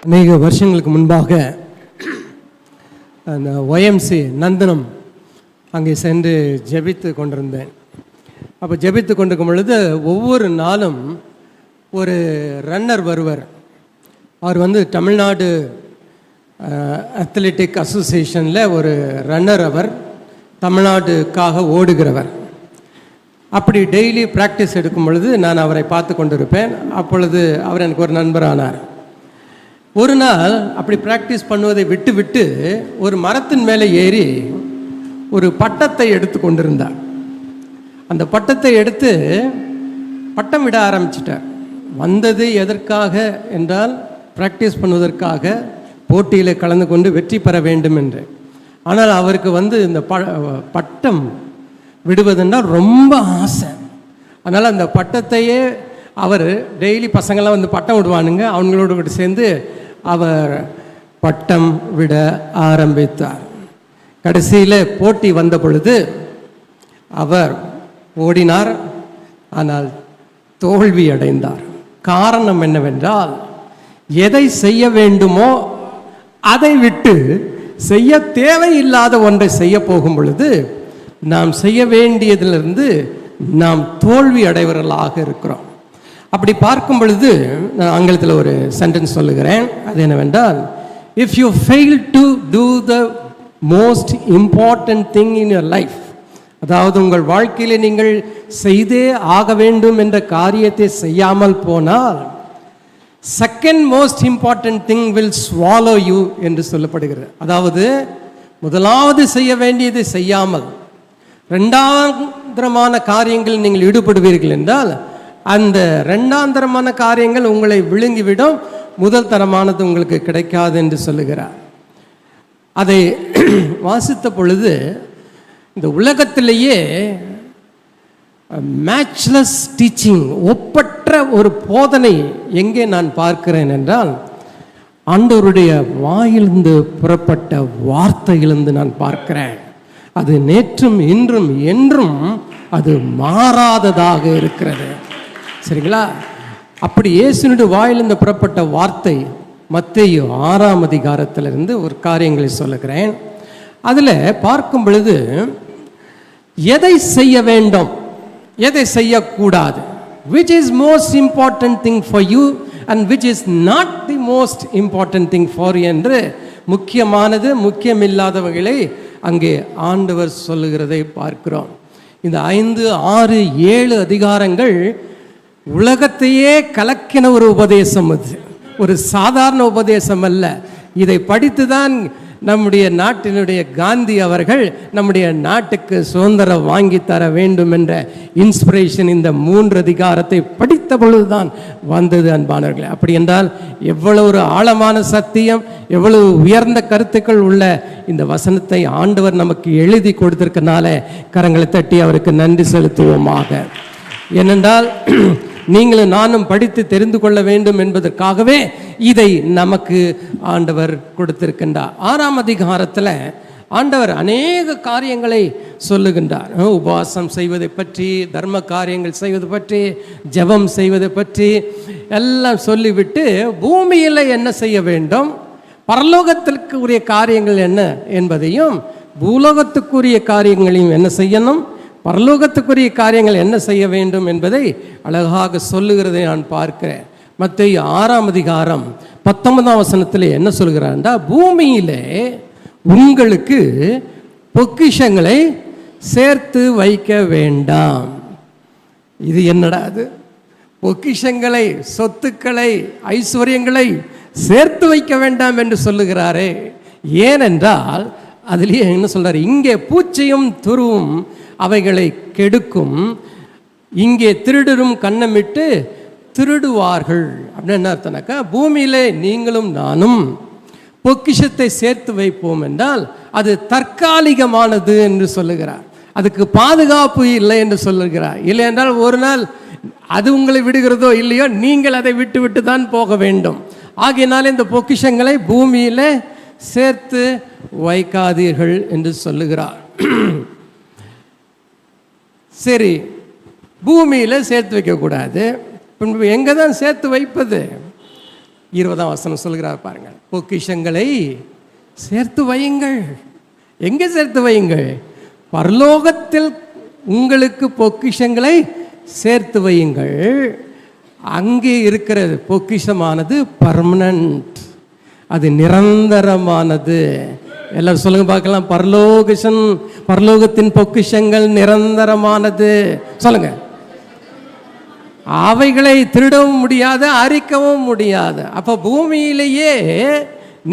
அநேக வருஷங்களுக்கு முன்பாக அந்த ஒய்எம்சி நந்தனம் அங்கே சென்று ஜெபித்து கொண்டிருந்தேன். அப்போ ஜெபித்து கொண்டிருக்கும் பொழுது ஒவ்வொரு நாளும் ஒரு ரன்னர் வருவர். அவர் தமிழ்நாடு அத்லெட்டிக் அசோசியேஷனில் ஒரு ரன்னர். அவர் தமிழ்நாட்டுக்காக ஓடுகிறவர். அப்படி டெய்லி ப்ராக்டிஸ் எடுக்கும் பொழுது நான் அவரை பார்த்து கொண்டிருப்பேன். அப்பொழுது அவர் எனக்கு ஒரு நண்பரானார். ஒரு நாள் அப்படி ப்ராக்டிஸ் பண்ணுவதை விட்டு விட்டு ஒரு மரத்தின் மேலே ஏறி ஒரு பட்டத்தை எடுத்து கொண்டிருந்தார். அந்த பட்டத்தை எடுத்து பட்டம் விட ஆரம்பிச்சிட்டார். வந்தது எதற்காக என்றால் ப்ராக்டிஸ் பண்ணுவதற்காக, போட்டியில் கலந்து கொண்டு வெற்றி பெற வேண்டும் என்று. ஆனால் அவருக்கு இந்த பட்டம் விடுவதென்றால் ரொம்ப ஆசை. அதனால் அந்த பட்டத்தையே அவர் டெய்லி பசங்களாம் பட்டம் விடுவானுங்க, அவங்களோடு சேர்ந்து அவர் பட்டம் விட ஆரம்பித்தார். கடைசியில் போட்டி வந்த பொழுது அவர் ஓடினார், ஆனால் தோல்வி அடைந்தார். காரணம் என்னவென்றால், எதை செய்ய வேண்டுமோ அதை விட்டு செய்ய தேவையில்லாத ஒன்றை செய்ய போகும் பொழுது நாம் செய்ய வேண்டியதிலிருந்து நாம் தோல்வி அடைவர்களாக இருக்கிறோம். அப்படி பார்க்கும் பொழுது நான் ஆங்கிலத்தில் ஒரு சென்டென்ஸ் சொல்லுகிறேன். அது என்னவென்றால், if you fail to do the most important thing in your life, அதாவது உங்கள் வாழ்க்கையில் நீங்கள் செய்தே ஆக வேண்டும் என்ற காரியத்தை செய்யாமல் போனால், second most important thing will swallow you என்று சொல்லப்படுகிறது. அதாவது முதலாவது செய்ய வேண்டியதை செய்யாமல் ரெண்டாந்தரமான காரியங்கள் நீங்கள் ஈடுபடுவீர்கள் என்றால், அந்த ரெண்டாந்தரமான காரியங்கள் உங்களை விழுங்கிவிடும், முதல் தரமானது உங்களுக்கு கிடைக்காது என்று சொல்லுகிறார். அதை வாசித்த பொழுது இந்த உலகத்திலேயே மேட்ச்லெஸ் டீச்சிங், ஒப்பற்ற ஒரு போதனை எங்கே நான் பார்க்கிறேன் என்றால், ஆண்டவருடைய வாயிலிருந்து புறப்பட்ட வார்த்தையிலிருந்து நான் பார்க்கிறேன். அது நேற்றும் இன்றும் என்றும் அது மாறாததாக இருக்கிறது. சரிங்களா? அப்படி இயேசுனுடைய வாயிலிருந்து புறப்பட்ட வார்த்தை மத்தேயு 6ஆம் அதிகாரத்திலிருந்து ஒரு காரியங்களை சொல்லுகிறேன். அதில் பார்க்கும் பொழுது எதை செய்ய வேண்டும், எதை செய்யக்கூடாது, which is most important thing for you and which is not the most important thing for you என்று முக்கியமானது முக்கியமில்லாதவர்களை அங்கே ஆண்டவர் சொல்லுகிறதை பார்க்கிறோம். இந்த 5, 6, 7 அதிகாரங்கள் உலகத்தையே கலக்கின ஒரு உபதேசம். அது ஒரு சாதாரண உபதேசம் அல்ல. இதை படித்து தான் நம்முடைய நாட்டினுடைய காந்தி அவர்கள் நம்முடைய நாட்டுக்கு சுதந்திரம் வாங்கி தர வேண்டும் என்ற இன்ஸ்பிரேஷன் இந்த 3 அதிகாரத்தை படித்த பொழுதுதான் வந்தது. அன்பானவர்களே, அப்படி என்றால் எவ்வளவு ஒரு ஆழமான சத்தியம், எவ்வளவு உயர்ந்த கருத்துக்கள் உள்ள இந்த வசனத்தை ஆண்டவர் நமக்கு எழுதி கொடுத்திருக்கனால கரங்களை தட்டி அவருக்கு நன்றி செலுத்துவோமாக. ஏனென்றால் நீங்களும் நானும் படித்து தெரிந்து கொள்ள வேண்டும் என்பதற்காகவே இதை நமக்கு ஆண்டவர் கொடுத்திருக்கின்றார். 6ஆம் அதிகாரத்தில் ஆண்டவர் அநேக காரியங்களை சொல்லுகின்றார். உபவாசம் செய்வதை பற்றி, தர்ம காரியங்கள் செய்வது பற்றி, ஜெபம் செய்வதை பற்றி எல்லாம் சொல்லிவிட்டு பூமியில் என்ன செய்ய வேண்டும், பரலோகத்திற்கு உரிய காரியங்கள் என்ன என்பதையும், பூலோகத்துக்குரிய காரியங்களையும் என்ன செய்யணும், பரலோகத்துக்குரிய காரியங்கள் என்ன செய்ய வேண்டும் என்பதை அழகாக சொல்லுகிறதை நான் பார்க்கிறேன். மத்தேயு 6ஆம் அதிகாரம் 19ஆம் வசனத்தில் என்ன சொல்கிறார்டா, பூமியிலே உங்களுக்கு பொக்கிஷங்களை சேர்த்து வைக்க வேண்டாம். இது என்னடா அது? பொக்கிஷங்களை, சொத்துக்களை, ஐஸ்வர்யங்களை சேர்த்து வைக்க வேண்டாம் என்று சொல்லுகிறாரே. ஏனென்றால் அதுலேயே என்ன சொல்றாரு, இங்கே பூச்சியும் துருவும் அவைகளை கெடுக்கும், இங்கே திருடரும் கண்ணமிட்டு திருடுவார்கள். அப்படின்னு என்ன அர்த்தம்னாக்கா, பூமியிலே நீங்களும் நானும் பொக்கிஷத்தை சேர்த்து வைப்போம் என்றால் அது தற்காலிகமானது என்று சொல்லுகிறார். அதுக்கு பாதுகாப்பு இல்லை என்று சொல்லுகிறார். இல்லை என்றால் ஒரு நாள் அது உங்களை விடுகிறதோ இல்லையோ, நீங்கள் அதை விட்டு விட்டு தான் போக வேண்டும். ஆகையினால இந்த பொக்கிஷங்களை பூமியில் சேர்த்து வைக்காதீர்கள் என்று சொல்லுகிறார். சரி, பூமியில் சேர்த்து வைக்கக்கூடாது, எங்கே தான் சேர்த்து வைப்பது? 20ஆம் வசனம் சொல்கிறார் பாருங்க, பொக்கிஷங்களை சேர்த்து வையுங்கள். எங்கே சேர்த்து வையுங்கள்? பரலோகத்தில் உங்களுக்கு பொக்கிஷங்களை சேர்த்து வையுங்கள். அங்கே இருக்கிற பொக்கிஷமானது பர்மனன்ட், அது நிரந்தரமானது. எல்லாரும் சொல்லுங்க பார்க்கலாம், பரலோகத்தின் பொக்கிஷங்கள் நிரந்தரமானது. சொல்லுங்க. அவைகளை திருடவும் முடியாது, அரிக்கவும் முடியாது. அப்போ பூமியிலேயே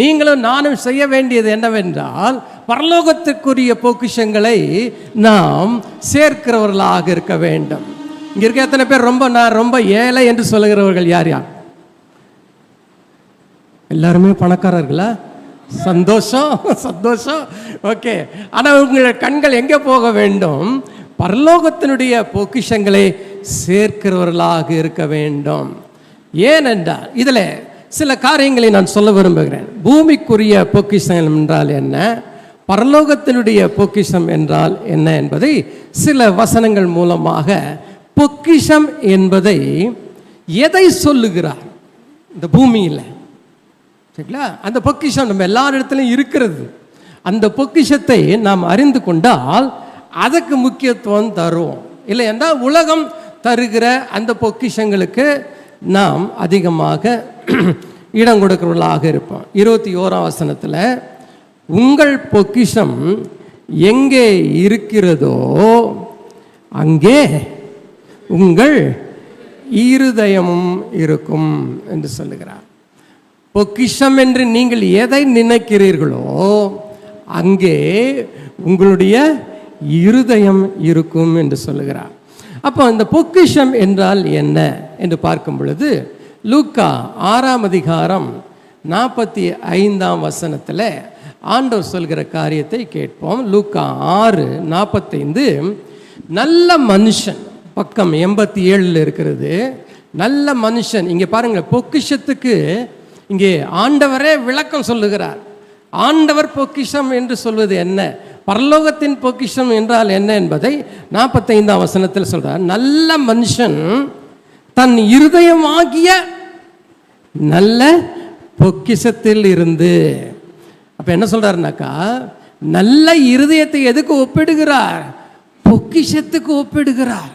நீங்களும் நானும் செய்ய வேண்டியது என்னவென்றால், பரலோகத்திற்குரிய பொக்கிஷங்களை நாம் சேர்க்கிறவர்களாக இருக்க வேண்டும். இங்க இருக்க எத்தனை பேர் நான் ரொம்ப ஏழை என்று சொல்லுகிறவர்கள் யார் யார்? எல்லாருமே பணக்காரர்களா? சந்தோஷம், சந்தோஷம். ஓகே. ஆனால் உங்களுடைய கண்கள் எங்கே போக வேண்டும்? பரலோகத்தினுடைய பொக்கிஷங்களை சேர்க்கிறவர்களாக இருக்க வேண்டும். ஏனென்றால் இதில் சில காரியங்களை நான் சொல்ல விரும்புகிறேன். பூமிக்குரிய பொக்கிஷம் என்றால் என்ன, பரலோகத்தினுடைய பொக்கிஷம் என்றால் என்ன என்பதை சில வசனங்கள் மூலமாக, பொக்கிஷம் என்பதை எதை சொல்லுகிறார் இந்த பூமியில், சரிங்களா? அந்த பொக்கிஷம் நம்ம எல்லாரிடத்துலையும் இருக்கிறது. அந்த பொக்கிஷத்தை நாம் அறிந்து கொண்டால் அதுக்கு முக்கியத்துவம் தருவோம். இல்லை என்றால் உலகம் தருகிற அந்த பொக்கிஷங்களுக்கு நாம் அதிகமாக இடம் கொடுக்கிறவர்களாக இருப்போம். 21ஆம் வசனத்தில், உங்கள் பொக்கிஷம் எங்கே இருக்கிறதோ அங்கே உங்கள் இருதயமும் இருக்கும் என்று சொல்லுகிறார். பொக்கிஷம் என்று நீங்கள் எதை நினைக்கிறீர்களோ அங்கே உங்களுடைய இருதயம் இருக்கும் என்று சொல்லுகிறார். அப்போ இந்த பொக்கிஷம் என்றால் என்ன என்று பார்க்கும் பொழுது, லூக்கா 6ஆம் அதிகாரம் 45ஆம் வசனத்தில் ஆண்டவர் சொல்கிற காரியத்தை கேட்போம். லூக்கா 6:45, நல்ல மனுஷன், பக்கம் 87 இருக்கிறது. நல்ல மனுஷன். இங்கே பாருங்கள், பொக்கிஷத்துக்கு இங்கே ஆண்டவரே விளக்கம் சொல்லுகிறார். ஆண்டவர் பொக்கிஷம் என்று சொல்வது என்ன, பரலோகத்தின் பொக்கிஷம் என்றால் என்ன என்பதை 45ஆம் வசனத்தில் சொல்றார். நல்ல மனுஷன் தன் இருதயமாகிய நல்ல பொக்கிஷத்தில் இருந்து. அப்ப என்ன சொல்றாருனாக்கா, நல்ல இருதயத்தை எதுக்கு ஒப்பிடுகிறார்? பொக்கிஷத்துக்கு ஒப்பிடுகிறார்.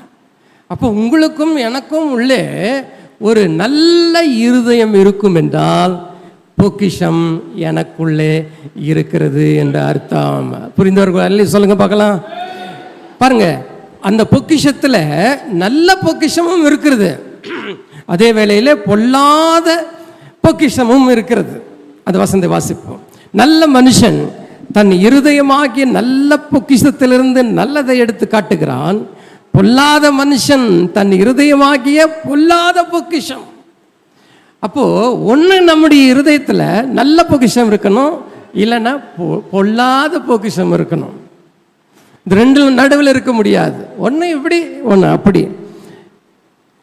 அப்போ உங்களுக்கும் எனக்கும் உள்ளே ஒரு நல்ல இருதயம் இருக்கும் என்றால் பொக்கிஷம் எனக்குள்ளே இருக்கிறது என்ற அர்த்தம். புரிந்தவர்கள் சொல்லுங்க பார்க்கலாம். பாருங்க, அந்த பொக்கிஷத்தில் நல்ல பொக்கிஷமும் இருக்கிறது, அதே வேளையில் பொல்லாத பொக்கிஷமும் இருக்கிறது. அது வசந்தை வாசிப்போம். நல்ல மனுஷன் தன் இருதயமாகிய நல்ல பொக்கிஷத்திலிருந்து நல்லதை எடுத்து காட்டுகிறான். பொல்லாத மனுஷன் தன் இருதயமாகிய பொல்லாத பொக்கிஷம். அப்போ ஒன்று நம்முடைய இருதயத்தில் நல்ல பொக்கிஷம் இருக்கணும், இல்லைன்னா பொல்லாத பொக்கிஷம் இருக்கணும். இந்த ரெண்டு நடுவில் இருக்க முடியாது. ஒன்று இப்படி, ஒன்று அப்படி.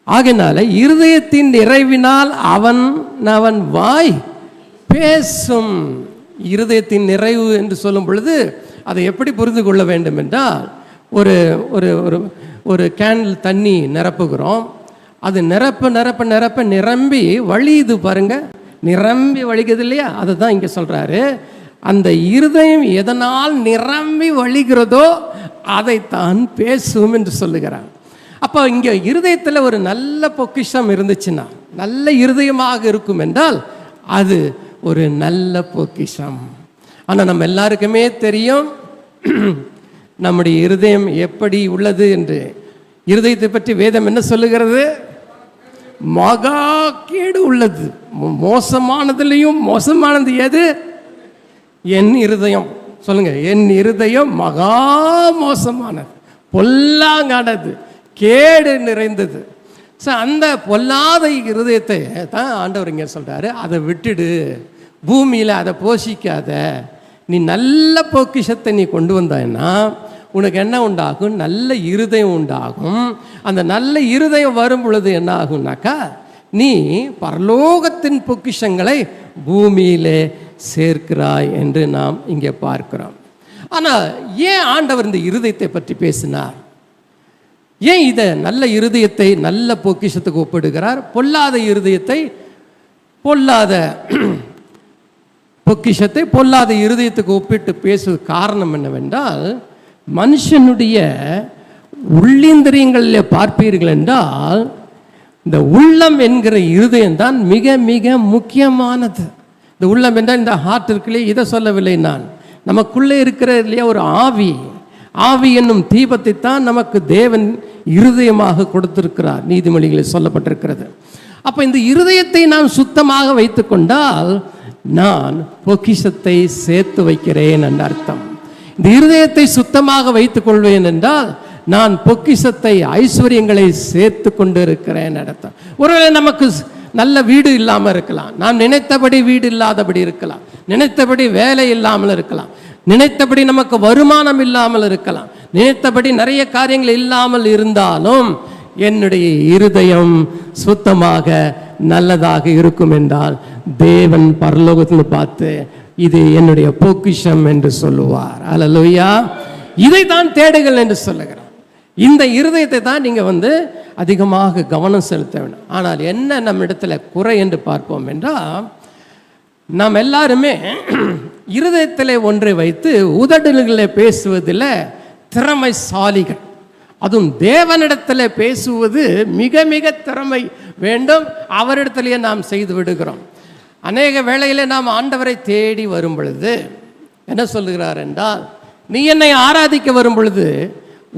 ஆகையினால இருதயத்தின் நிறைவினால் அவன் வாய் பேசும். இருதயத்தின் நிறைவு என்று சொல்லும் பொழுது அதை எப்படி புரிந்து கொள்ள வேண்டும் என்றால், ஒரு ஒரு ஒரு கேனில் தண்ணி நிரப்புகிறோம். அது நிரப்ப நிரம்பி வழியுது பாருங்க, நிரம்பி வழிகிறது இல்லையா? அதை தான் இங்கே சொல்கிறாரு. அந்த இருதயம் எதனால் நிரம்பி வழிகிறதோ அதைத்தான் பேசும் என்று சொல்லுகிறார். அப்போ இங்கே இருதயத்தில் ஒரு நல்ல பொக்கிஷம் இருந்துச்சுன்னா, நல்ல இருதயமாக இருக்கும் என்றால் அது ஒரு நல்ல பொக்கிஷம். ஆனால் நம்ம எல்லாருக்குமே தெரியும் நம்முடைய இருதயம் எப்படி உள்ளது என்று. இருதயத்தை பற்றி வேதம் என்ன சொல்லுகிறது? மகா கேடு உள்ளது. மோசமானதுலேயும் மோசமானது எது? என் இருதயம். சொல்லுங்க, என் இருதயம் மகா மோசமானது, பொல்லாங்கானது, கேடு நிறைந்தது. ஸோ அந்த பொல்லாத இருதயத்தை தான் ஆண்டவர் இங்கே சொல்கிறாரு, அதை விட்டுடு, பூமியில் அதை போஷிக்காத. நீ நல்ல பொக்கிஷத்தை நீ கொண்டு வந்தாய்னா உனக்கு என்ன உண்டாகும்? நல்ல இருதயம் உண்டாகும். அந்த நல்ல இருதயம் வரும் பொழுது என்ன ஆகும்னாக்கா, நீ பரலோகத்தின் பொக்கிஷங்களை பூமியிலே சேர்க்கிறாய் என்று நாம் இங்கே பார்க்கிறோம். ஆனால் ஏன் ஆண்டவர் இந்த இருதயத்தை பற்றி பேசினார்? ஏன் இதை நல்ல இருதயத்தை நல்ல பொக்கிஷத்துக்கு ஒப்பிடுகிறார், பொல்லாத இருதயத்தை பொல்லாத பொக்கிஷத்தை பொல்லாத இருதயத்துக்கு ஒப்பிட்டு பேசுவது காரணம் என்னவென்றால், மனுஷனுடைய உள்ளிந்திரியங்களில் பார்ப்பீர்கள் என்றால் இந்த உள்ளம் என்கிற இருதயம் தான் மிக மிக முக்கியமானது. இந்த உள்ளம் என்றால் இந்த ஹார்ட் இருக்குல்லையே, இதை சொல்லவில்லை நான். நமக்குள்ளே இருக்கிற இல்லையா ஒரு ஆவி, ஆவி என்னும் தீபத்தை தான் நமக்கு தேவன் இருதயமாக கொடுத்திருக்கிறார், நீதிமொழிகளில் சொல்லப்பட்டிருக்கிறது. அப்போ இந்த இருதயத்தை நாம் சுத்தமாக வைத்து கொண்டால் நான் பொக்கிஷத்தை சேர்த்து வைக்கிறேன் என்ற அர்த்தம். இந்த இருதயத்தை சுத்தமாக வைத்துக் கொள்வேன் என்றால் நான் பொக்கிஷத்தை, ஐஸ்வர்யங்களை சேர்த்து கொண்டு இருக்கிறேன் அர்த்தம். ஒருவேளை நமக்கு நல்ல வீடு இல்லாமல் இருக்கலாம், நாம் நினைத்தபடி வீடு இல்லாதபடி இருக்கலாம், நினைத்தபடி வேலை இல்லாமல் இருக்கலாம், நினைத்தபடி நமக்கு வருமானம் இல்லாமல் இருக்கலாம், நினைத்தபடி நிறைய காரியங்கள் இல்லாமல் இருந்தாலும் என்னுடைய இருதயம் சுத்தமாக நல்லதாக இருக்கும் என்றால் தேவன் பரலோகத்தில் பார்த்து இது என்னுடைய பொக்கிஷம் என்று சொல்லுவார். அல்லேலூயா. இதை தான் தேடுங்கள் என்று சொல்லுகிறார். இந்த இருதயத்தை தான் நீங்கள் அதிகமாக கவனம் செலுத்த வேண்டும். ஆனால் என்ன நம்ம இடத்துல குறை என்று பார்ப்போம் என்றால், நாம் எல்லாருமே இருதயத்தில் ஒன்றை வைத்து உதடுகளை பேசுவதில் திறமைசாலிகள். அதுவும் தேவனிடத்தில் பேசுவது மிக மிக திறமை வேண்டும். அவரிடத்திலேயே நாம் செய்து விடுகிறோம். அநேக வேளையில் நாம் ஆண்டவரை தேடி வரும் பொழுது என்ன சொல்லுகிறார் என்றால், நீ என்னை ஆராதிக்க வரும் பொழுது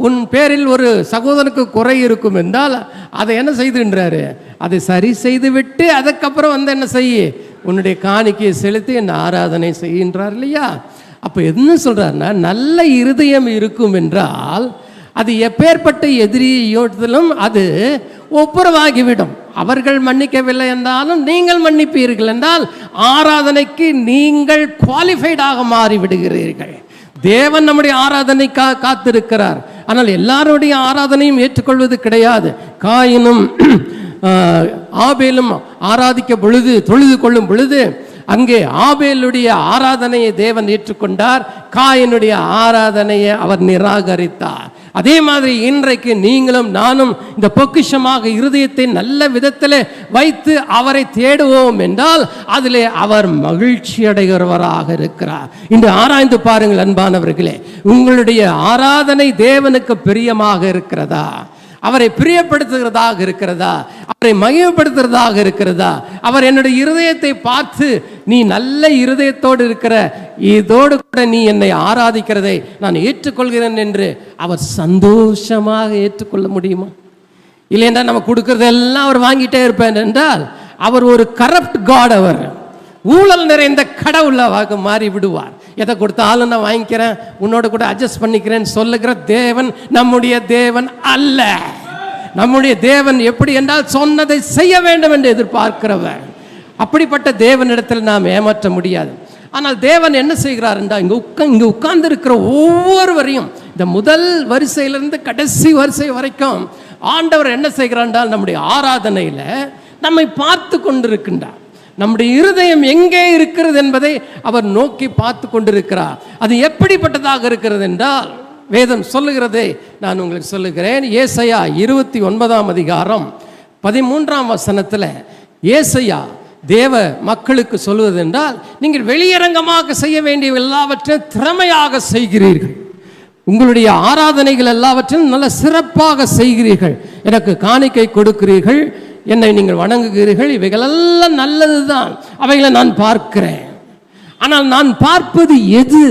உன் பேரில் ஒரு சகோதரனுக்கு குறை இருக்கும் என்றால் அதை என்ன செய்துன்றாரு, அதை சரி செய்து விட்டு அதுக்கப்புறம் என்ன செய்ய, உன்னுடைய காணிக்கையை செலுத்தி என் ஆராதனை செய்கின்றார் இல்லையா. அப்போ என்ன சொல்கிறாருன்னா, நல்ல இருதயம் இருக்கும் என்றால் அது எப்பேற்பட்ட எதிரியோட்டிலும் அது ஒப்புரவாகிவிடும். அவர்கள் மன்னிக்கவில்லை என்றாலும் நீங்கள் மன்னிப்பீர்கள் என்றால் ஆராதனைக்கு நீங்கள் குவாலிஃபைடாக மாறிவிடுகிறீர்கள். தேவன் நம்முடைய ஆராதனைக்காக காத்திருக்கிறார். ஆனால் எல்லாருடைய ஆராதனையும் ஏற்றுக்கொள்வது கிடையாது. காயினும் ஆபேலும் ஆராதிக்க பொழுது, தொழுது கொள்ளும் பொழுது அங்கே ஆபேலுடைய ஆராதனையை தேவன் ஏற்றுக்கொண்டார், காயினுடைய ஆராதனையை அவர் நிராகரித்தார். அதே மாதிரி இன்றைக்கு நீங்களும் நானும் இந்த பொக்கிஷமாக இருதயத்தை நல்ல விதத்தில் வைத்து அவரை தேடுவோம் என்றால் அதிலே அவர் மகிழ்ச்சி அடைகிறவராக இருக்கிறார். இன்று ஆராய்ந்து பாருங்கள் அன்பானவர்களே, உங்களுடைய ஆராதனை தேவனுக்கு பிரியமாக இருக்கிறதா, அவரை பிரியப்படுத்துகிறதாக இருக்கிறதா, அவரை மகிமைப்படுத்துகிறதாக இருக்கிறதா? அவர் என்னுடைய இருதயத்தை பார்த்து நீ நல்ல இருதயத்தோடு இருக்கிற, இதோடு கூட நீ என்னை ஆராதிக்கிறதை நான் ஏற்றுக்கொள்கிறேன் என்று அவர் சந்தோஷமாக ஏற்றுக்கொள்ள முடியுமா? இல்லைன்னா நம்ம கொடுக்கறதெல்லாம் அவர் வாங்கிட்டே இருப்பேன் என்றால் அவர் ஒரு கரப்ட் காட், அவர் ஊழல் நிறைந்த கடவுளாக மாறி விடுவார். எதை கொடுத்தாலும் நான் வாங்கிக்கிறேன், உன்னோட கூட அட்ஜஸ்ட் பண்ணிக்கிறேன்னு சொல்லுகிற தேவன் நம்முடைய தேவன் அல்ல. நம்முடைய தேவன் எப்படி என்றால் சொன்னதை செய்ய வேண்டும் என்று எதிர்பார்க்கிறவர். அப்படிப்பட்ட தேவனிடத்தில் நாம் ஏமாற்ற முடியாது. ஆனால் தேவன் என்ன செய்கிறார் என்றால், இங்கே உட்கார்ந்து இருக்கிற ஒவ்வொருவரையும், இந்த முதல் வரிசையிலிருந்து கடைசி வரிசை வரைக்கும் ஆண்டவர் என்ன செய்கிறார் என்றால் நம்முடைய ஆராதனையில் நம்மை பார்த்து கொண்டிருக்கின்றார். நம்முடைய இருதயம் எங்கே இருக்கிறது என்பதை அவர் நோக்கி பார்த்து கொண்டிருக்கிறார். அது எப்படிப்பட்டதாக இருக்கிறது என்றால் வேதம் சொல்லுகிறதை நான் உங்களுக்கு சொல்லுகிறேன். ஏசாயா 29ஆம் அதிகாரம் 13ஆம் வசனத்தில் ஏசாயா தேவ மக்களுக்கு சொல்வது என்றால், நீங்கள் வெளியரங்கமாக செய்ய வேண்டிய எல்லாவற்றையும் திறமையாக செய்கிறீர்கள், உங்களுடைய ஆராதனைகள் எல்லாவற்றையும் நல்ல சிறப்பாக செய்கிறீர்கள், எனக்கு காணிக்கை கொடுக்கிறீர்கள், என்னை நீங்கள் வணங்குகிறீர்கள், இவைகளெல்லாம் நல்லது தான், அவைகளை நான் பார்க்கிறேன். ஆனால் நான் பார்ப்பது எது?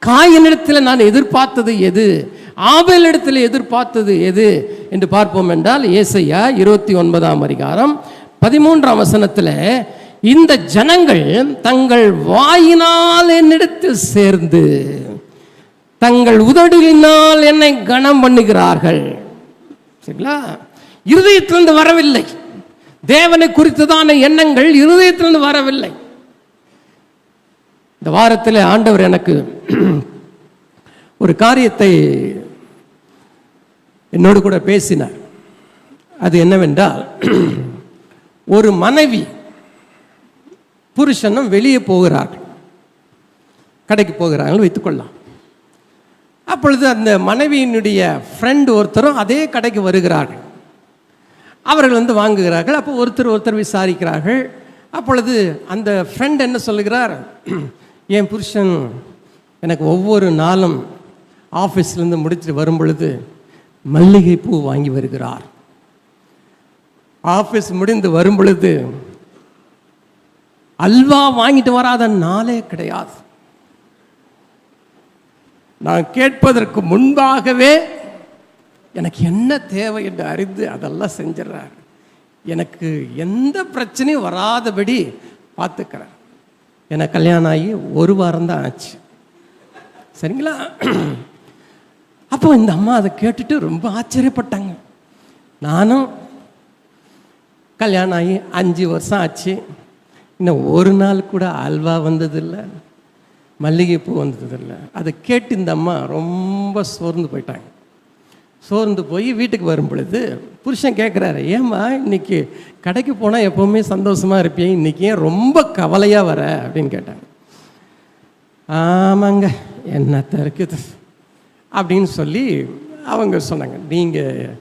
காயினிடத்தில் நான் எதிர்பார்த்தது எது? ஆபேலிடத்தில் எதிர்பார்த்தது எது என்று பார்ப்போம் என்றால் ஏசாயா 29ஆம் அதிகாரம் 13ஆம் வசனத்தில், இந்த ஜனங்கள் தங்கள் வாயினால் என்னிடத்தில் சேர்ந்து தங்கள் உதடுகளினால் என்னை கனம் பண்ணுகிறார்கள். சரிங்களா? இருதயத்திலிருந்து வரவில்லை. தேவனை குறித்ததான எண்ணங்கள் இருதயத்திலிருந்து வரவில்லை. இந்த வாரத்தில் ஆண்டவர் எனக்கு ஒரு காரியத்தை என்னோடு கூட பேசினார். அது என்னவென்றால், ஒரு மனைவி புருஷனும் வெளியே போகிறார்கள், கடைக்கு போகிறார்கள் வைத்துக்கொள்ளலாம். அப்பொழுது அந்த மனைவியினுடைய ஃப்ரெண்ட் ஒருத்தரும் அதே கடைக்கு வருகிறார்கள். அவர்கள் வாங்குகிறார்கள். அப்போ ஒருத்தர் விசாரிக்கிறார்கள், அப்பொழுது அந்த ஃப்ரெண்ட் என்ன சொல்லுகிறார், என் புருஷன் எனக்கு ஒவ்வொரு நாளும் ஆஃபீஸ்லேருந்து முடிச்சுட்டு வரும் பொழுது மல்லிகைப்பூ வாங்கி வருகிறார். ஆஃபீஸ் முடிந்து வரும் பொழுது அல்வா வாங்கிட்டு வராத நாளே கிடையாது. நான் கேட்பதற்கு முன்பாகவே எனக்கு என்ன தேவை என்று அறிந்து அதெல்லாம் செஞ்சிடறார். எனக்கு எந்த பிரச்சனையும் வராதபடி பார்த்துக்கிறேன். எனக்கு கல்யாணம் ஆகி 1 வாரம் தான் ஆச்சு. சரிங்களா? அப்போ இந்த அம்மா அதை கேட்டுட்டு ரொம்ப ஆச்சரியப்பட்டாங்க. நானும் கல்யாணம் ஆகி 5 வருஷம் ஆச்சு, இன்னும் ஒரு நாள் கூட அல்வா வந்ததில்லை, மல்லிகைப்பூ வந்ததில்லை. அதை கேட்டு இந்த அம்மா ரொம்ப சோர்ந்து போயிட்டாங்க. சோர்ந்து போய் வீட்டுக்கு வரும் பொழுது புருஷன் கேட்குறாரு, ஏம்மா இன்னைக்கு கடைக்கு போனால் எப்போவுமே சந்தோஷமாக இருப்பேன், இன்றைக்கி ஏன் ரொம்ப கவலையாக வர அப்படின்னு கேட்டாங்க. ஆமாங்க என்னத்த இருக்குது அப்படின்னு சொல்லி அவங்க சொன்னாங்க. நீங்கள்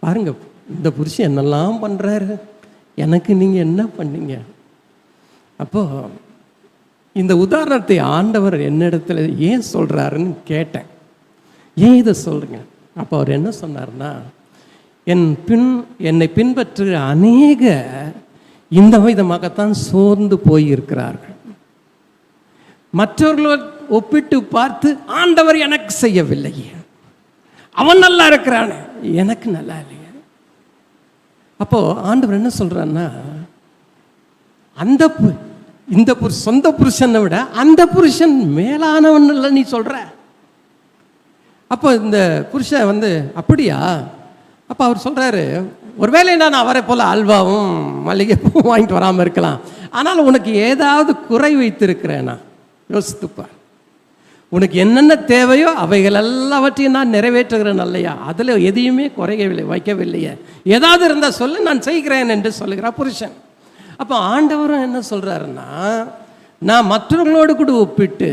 பாருங்கள், இந்த புருஷன் என்னெல்லாம் பண்ணுறாரு, எனக்கு நீங்கள் என்ன பண்ணீங்க? அப்போது இந்த உதாரணத்தை ஆண்டவர் என்னிடத்துல ஏன் சொல்கிறாருன்னு கேட்டேன். ஏன் இதை சொல்கிறீங்க? அப்போ அவர் என்ன சொன்னார்னா, என்னை பின்பற்றுகிற அநேக இந்த விதமாகத்தான் சோர்ந்து போயிருக்கிறார்கள். மற்றவர்களோடு ஒப்பிட்டு பார்த்து ஆண்டவர் எனக்கு செய்யவில்லையே, அவன் நல்லா இருக்கிறான், எனக்கு நல்லா இல்லையே. அப்போ ஆண்டவர் என்ன சொல்றான்னா, இந்த சொந்த புருஷனை விட அந்த புருஷன் மேலானவன் இல்லை நீ சொல்ற. அப்போ இந்த புருஷன் அப்படியா? அப்போ அவர் சொல்றாரு, ஒருவேளை நான் அவரை போல அல்வாவும் மல்லிகைப்பூவும் வாங்கிட்டு வராமல் இருக்கலாம், ஆனால் உனக்கு ஏதாவது குறை வைத்திருக்கிறேனா யோசித்துப்பார். உனக்கு என்னென்ன தேவையோ அவைகள் எல்லாவற்றையும் நான் நிறைவேற்றுகிறேன் இல்லையா, அதில் எதையுமே வைக்கவில்லையே, ஏதாவது இருந்தால் சொல்லு நான் செய்கிறேன் என்று சொல்லுகிறார் புருஷன். அப்போ ஆண்டவரும் என்ன சொல்கிறாருன்னா, நான் மற்றவர்களோடு கூட ஒப்பிட்டு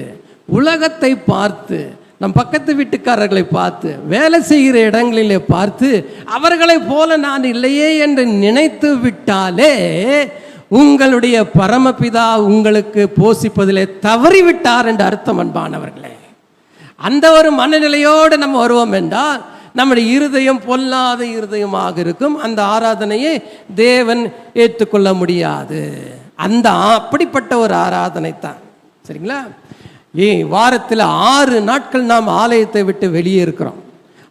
உலகத்தை பார்த்து, நம் பக்கத்து வீட்டுக்காரர்களை பார்த்து, வேலை செய்கிற இடங்களிலே பார்த்து அவர்களை போல நான் இல்லையே என்று நினைத்து விட்டாலே உங்களுடைய பரமபிதா உங்களுக்கு போஷிப்பதிலே தவறிவிட்டார் என்று அர்த்தம். அன்பானவர்களே, அந்த ஒரு மனநிலையோடு நம்ம வருவோம் என்றால் நம்முடைய இருதயம் பொல்லாத இருதயமாக இருக்கும். அந்த ஆராதனையை தேவன் ஏற்றுக்கொள்ள முடியாது. அப்படிப்பட்ட ஒரு ஆராதனை தான். சரிங்களா? வாரத்தில் 6 நாட்கள் நாம் ஆலயத்தை விட்டு வெளியே இருக்கிறோம்.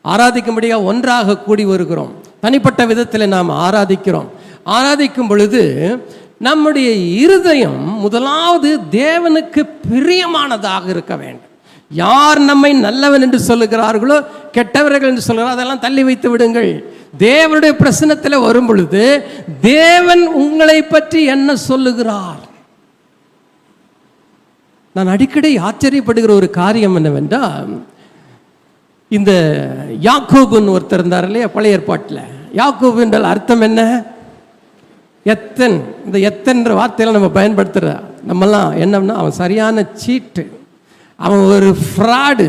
ஆராதிக்கும்படியாக ஒன்றாக கூடி வருகிறோம். தனிப்பட்ட விதத்தில் நாம் ஆராதிக்கிறோம். ஆராதிக்கும் பொழுது நம்முடைய இருதயம் முதலாவது தேவனுக்கு பிரியமானதாக இருக்க வேண்டும். யார் நம்மை நல்லவன் என்று சொல்லுகிறார்களோ, கெட்டவர்கள் என்று சொல்கிறார்கள், அதெல்லாம் தள்ளி வைத்து விடுங்கள். தேவனுடைய பிரசன்னத்தில் வரும் பொழுது தேவன் உங்களை பற்றி என்ன சொல்லுகிறார்? நான் அடிக்கடி ஆச்சரியப்படுகிற ஒரு காரியம் என்னவென்றால், இந்த யாக்கோபுன்னு ஒருத்தர் இருந்தார் இல்லையா பழைய ஏற்பாட்டில். யாக்கோபு என்றால் அர்த்தம் என்ன? எத்தன். இந்த எத்தன்ற வார்த்தையெல்லாம் நம்ம பயன்படுத்துகிற நம்மெல்லாம் என்னன்னா, அவன் சரியான சீட்டு, அவன் ஒரு ஃப்ராடு,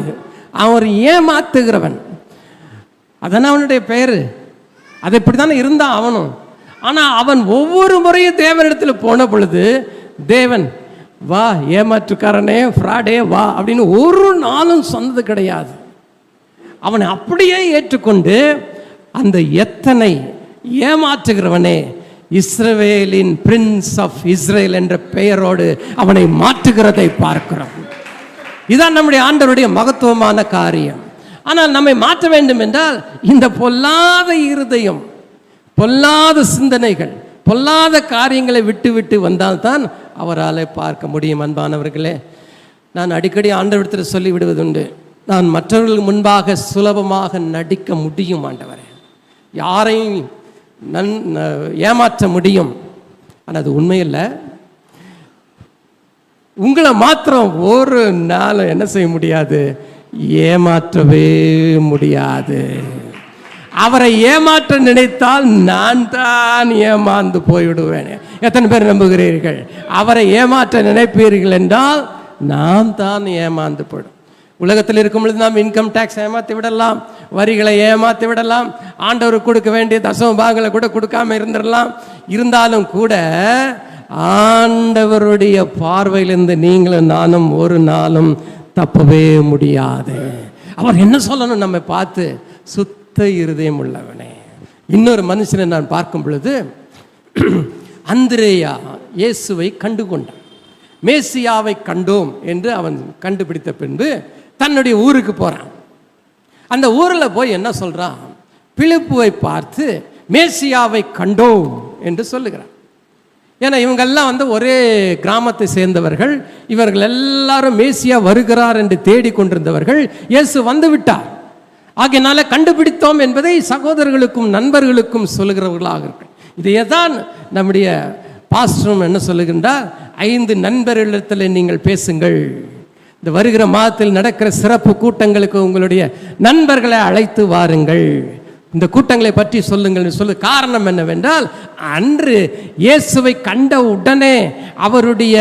அவன் ஒரு ஏமாத்துகிறவன், அதான அவனுடைய பெயர். அது இப்படி தானே இருந்தான் அவனும். ஆனால் அவன் ஒவ்வொரு முறையும் தேவனிடத்தில் போன பொழுது தேவன் வா ஏமாற்றுக்காரனே, ஃப்ராடே வா அப்படின்னு ஒரு நாளும் சொன்னது கிடையாது. அவனை அப்படியே ஏற்றுக்கொண்டு அந்த எத்தனை ஏமாற்றுகிறவனே இஸ்ரவேலின் பிரின்ஸ் ஆஃப் இஸ்ரேல் என்ற பெயரோடு அவனை மாற்றுகிறதை பார்க்கிறோம். இதுதான் நம்முடைய ஆண்டவருடைய மகத்துவமான காரியம். ஆனால் நம்மை மாற்ற வேண்டும் என்றால் இந்த பொல்லாத இருதயம், பொல்லாத சிந்தனைகள், பொல்லாத காரியங்களை விட்டு விட்டு வந்தால்தான் அவரால் பார்க்க முடியும். அன்பானவர்களே, நான் அடிக்கடி ஆண்டவரிடத்தில் சொல்லி விடுவதுண்டு, நான் மற்றவர்களுக்கு முன்பாக சுலபமாக நடிக்க முடியும் ஆண்டவரே, யாரையும் ஏமாற்ற முடியும். ஆனால் அது உண்மையில்லை. உங்களை மாத்திரம் ஒரு நாள் என்ன செய்ய முடியாது, ஏமாற்றவே முடியாது. அவரை ஏமாற்ற நினைத்தால் நான் தான் ஏமாந்து போய்விடுவேன். எத்தனை பேர் நம்புகிறீர்கள்? அவரை ஏமாற்ற நினைப்பீர்கள் என்றால் நாம் தான் ஏமாந்து போய்டும். உலகத்தில் இருக்கும் பொழுது நாம் இன்கம் டேக்ஸ் ஏமாற்றி விடலாம், வரிகளை ஏமாற்றி விடலாம், ஆண்டவருக்கு கொடுக்க வேண்டிய தசம பாகங்களை கூட கொடுக்காம இருந்துடலாம். இருந்தாலும் கூட ஆண்டவருடைய பார்வையிலிருந்து நீங்களும் நானும் ஒரு நாளும் தப்பவே முடியாது. அவர் என்ன சொல்லணும் நம்ம பார்த்து? சுத்த இருதயம் உள்ளவனே. இன்னொரு மனுஷனை நான் பார்க்கும் பொழுது, அந்திரேயா இயேசுவை கண்டு கொண்டான். மேசியாவை கண்டோம் என்று அவன் கண்டுபிடித்த பின்பு தன்னுடைய ஊருக்கு போறான். அந்த ஊரில் போய் என்ன சொல்றான்? பிலிப்புவை பார்த்து மேசியாவை கண்டோம் என்று சொல்லுகிறான். ஏன்னா இவங்கெல்லாம் ஒரே கிராமத்தை சேர்ந்தவர்கள். இவர்கள் எல்லாரும் மேசியா வருகிறார் என்று தேடிக்கொண்டிருந்தவர்கள். இயேசு வந்து விட்டார், ஆகையினால கண்டுபிடித்தோம் என்பதை சகோதரர்களுக்கும் நண்பர்களுக்கும் சொல்லுகிறவர்களாக இருக்கு. இதையே தான் நம்முடைய பாஸ்டரும் என்ன சொல்லுகின்றார்? 5 நண்பர்களிடத்தில் நீங்கள் பேசுங்கள். இந்த வருகிற மாதத்தில் நடக்கிற சிறப்பு கூட்டங்களுக்கு உங்களுடைய நண்பர்களை அழைத்து வாருங்கள், இந்த கூட்டங்களை பற்றி சொல்லுங்கள் சொல்லு. காரணம் என்னவென்றால், அன்று இயேசுவை கண்ட உடனே அவருடைய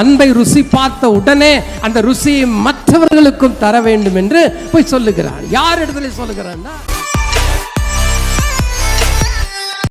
அன்பை ருசி பார்த்த உடனே அந்த ருசியை மற்றவர்களுக்கும் தர வேண்டும் என்று போய் சொல்லுகிறார். யார் இடத்துல சொல்லுகிறார்னா